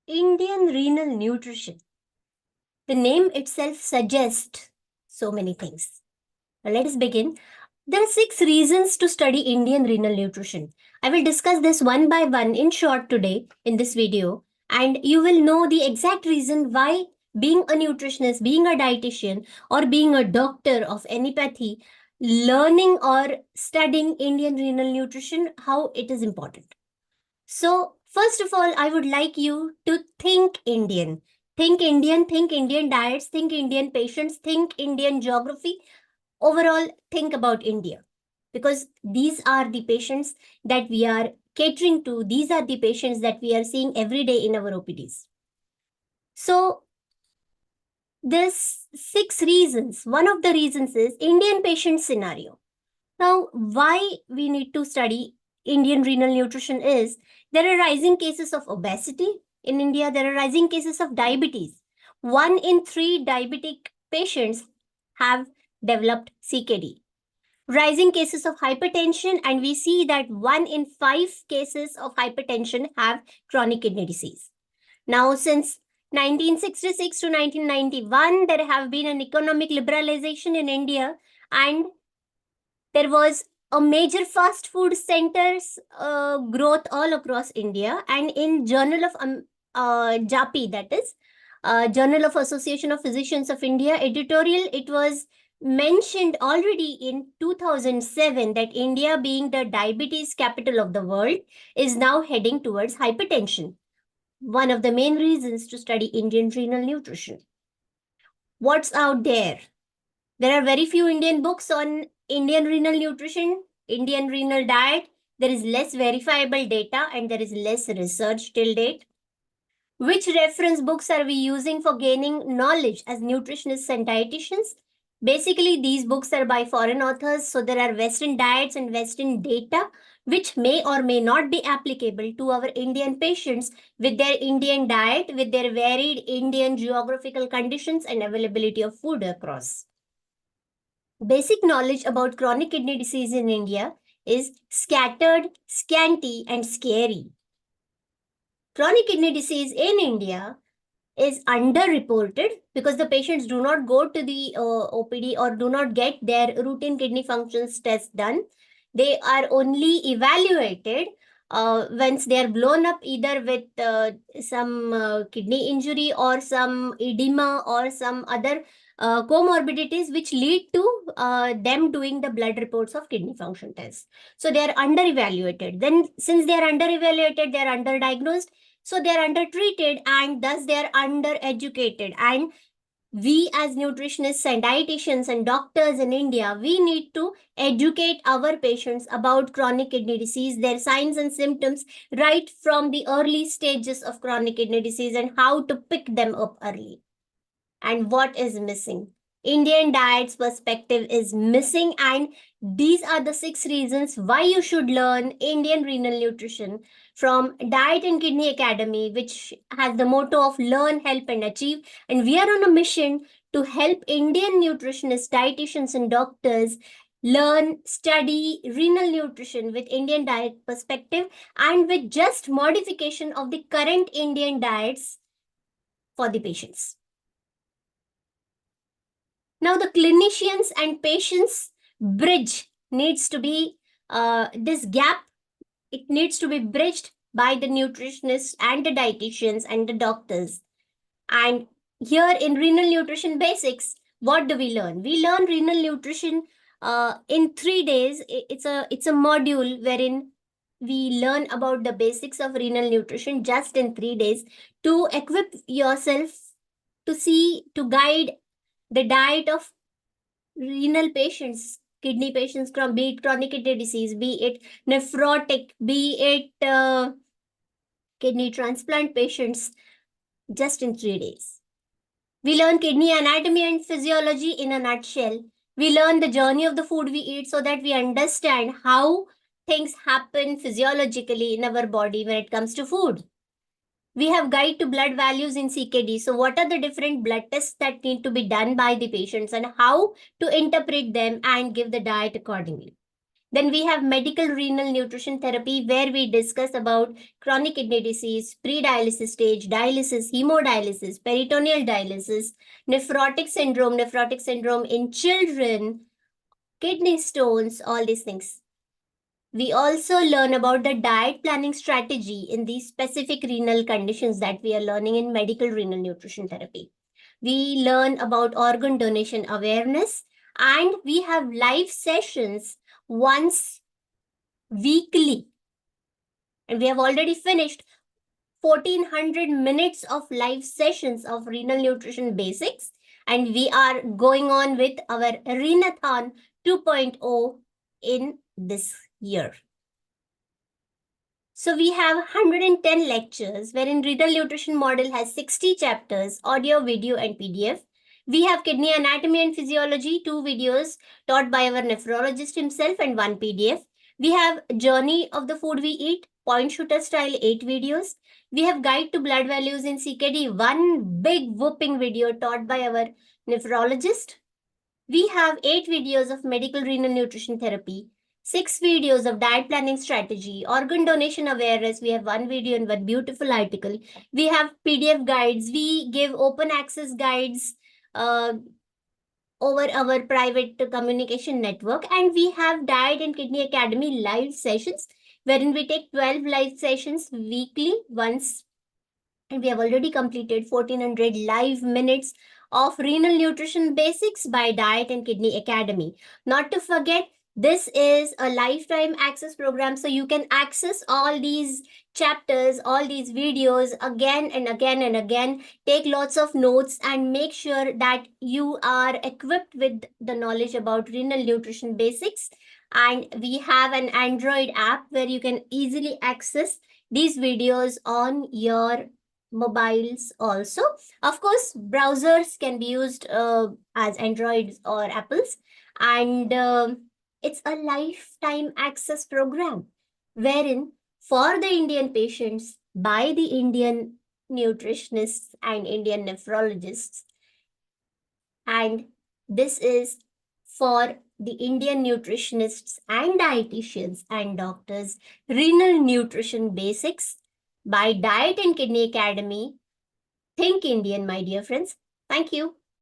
Indian Renal Nutrition. The name itself suggests so many things. Let us begin. There are 6 reasons to study Indian renal nutrition. I will discuss this one by one in short today in this video, and you will know the exact reason why being a nutritionist, being a dietitian, or being a doctor of anipathy, learning or studying Indian renal nutrition, how it is important. So, first of all, I would like you to think Indian. Think Indian diets, think Indian patients, think Indian geography. Overall, think about India. Because these are the patients that we are catering to. These are the patients that we are seeing every day in our OPDs. So, there's 6 reasons. One of the reasons is Indian patient scenario. Now, why we need to study Indian renal nutrition is there are rising cases of obesity in India. There are rising cases of diabetes. 1 in 3 diabetic patients have developed CKD. Rising cases of hypertension, and we see that 1 in 5 cases of hypertension have chronic kidney disease. Now, since 1966 to 1991, there have been an economic liberalization in India, and there was a major fast food centers growth all across India. And in Journal of JAPI, that is Journal of Association of Physicians of India editorial, it was mentioned already in 2007 that India, being the diabetes capital of the world, is now heading towards hypertension. One of the main reasons to study Indian renal nutrition. What's out there? There are very few Indian books on Indian renal nutrition, Indian renal diet. There is less verifiable data and there is less research till date. Which reference books are we using for gaining knowledge as nutritionists and dietitians? Basically, these books are by foreign authors, so there are Western diets and Western data which may or may not be applicable to our Indian patients with their Indian diet, with their varied Indian geographical conditions and availability of food across. Basic knowledge about chronic kidney disease in India is scattered, scanty, and scary. Chronic kidney disease in India is underreported because the patients do not go to the OPD or do not get their routine kidney functions test done. They are only evaluated once they are blown up either with some kidney injury or some edema or some other comorbidities which lead to them doing the blood reports of kidney function tests. So they are under-evaluated. Then since they are under-evaluated, they are under-diagnosed. So they are under-treated and thus they are under-educated. And we as nutritionists and dietitians and doctors in India, we need to educate our patients about chronic kidney disease, their signs and symptoms right from the early stages of chronic kidney disease and how to pick them up early. And what is missing? Indian diet's perspective is missing, and these are the 6 reasons why you should learn Indian renal nutrition from Diet and Kidney Academy, which has the motto of learn, help, and achieve. And we are on a mission to help Indian nutritionists, dietitians, and doctors learn, study renal nutrition with Indian diet perspective and with just modification of the current Indian diets for the patients. Now, the clinicians and patients bridge needs to be, this gap, it needs to be bridged by the nutritionists and the dietitians and the doctors. And here in renal nutrition basics, what do we learn? We learn renal nutrition in 3 days. It's a module wherein we learn about the basics of renal nutrition just in 3 days to equip yourself to guide the diet of renal patients, kidney patients, be it chronic kidney disease, be it nephrotic, be it kidney transplant patients, just in 3 days. We learn kidney anatomy and physiology in a nutshell. We learn the journey of the food we eat so that we understand how things happen physiologically in our body when it comes to food. We have guide to blood values in CKD. So what are the different blood tests that need to be done by the patients and how to interpret them and give the diet accordingly. Then we have medical renal nutrition therapy, where we discuss about chronic kidney disease, pre-dialysis stage, dialysis, hemodialysis, peritoneal dialysis, nephrotic syndrome in children, kidney stones, all these things. We also learn about the diet planning strategy in these specific renal conditions that we are learning in medical renal nutrition therapy. We learn about organ donation awareness, and we have live sessions once weekly. And we have already finished 1400 minutes of live sessions of renal nutrition basics. And we are going on with our Renathon 2.0 in this year. So we have 110 lectures, wherein renal nutrition model has 60 chapters, audio, video, and PDF. We have kidney anatomy and physiology, 2 videos taught by our nephrologist himself and 1 PDF. We have journey of the food we eat, point shooter style, 8 videos. We have guide to blood values in CKD, 1 big whooping video taught by our nephrologist. We have 8 videos of medical renal nutrition therapy, 6 videos of diet planning strategy, organ donation awareness. We have 1 video and 1 beautiful article. We have PDF guides. We give open access guides over our private communication network. And we have Diet and Kidney Academy live sessions, wherein we take 12 live sessions weekly once. And we have already completed 1400 live minutes of renal nutrition basics by Diet and Kidney Academy. Not to forget, this is a lifetime access program, so you can access all these chapters, all these videos again and again and again. Take lots of notes and make sure that you are equipped with the knowledge about renal nutrition basics. And we have an Android app where you can easily access these videos on your mobiles also. Of course, browsers can be used as Androids or Apples. And it's a lifetime access program, wherein for the Indian patients, by the Indian nutritionists and Indian nephrologists. And this is for the Indian nutritionists and dietitians and doctors, renal nutrition basics by Diet and Kidney Academy. Think Indian, my dear friends. Thank you.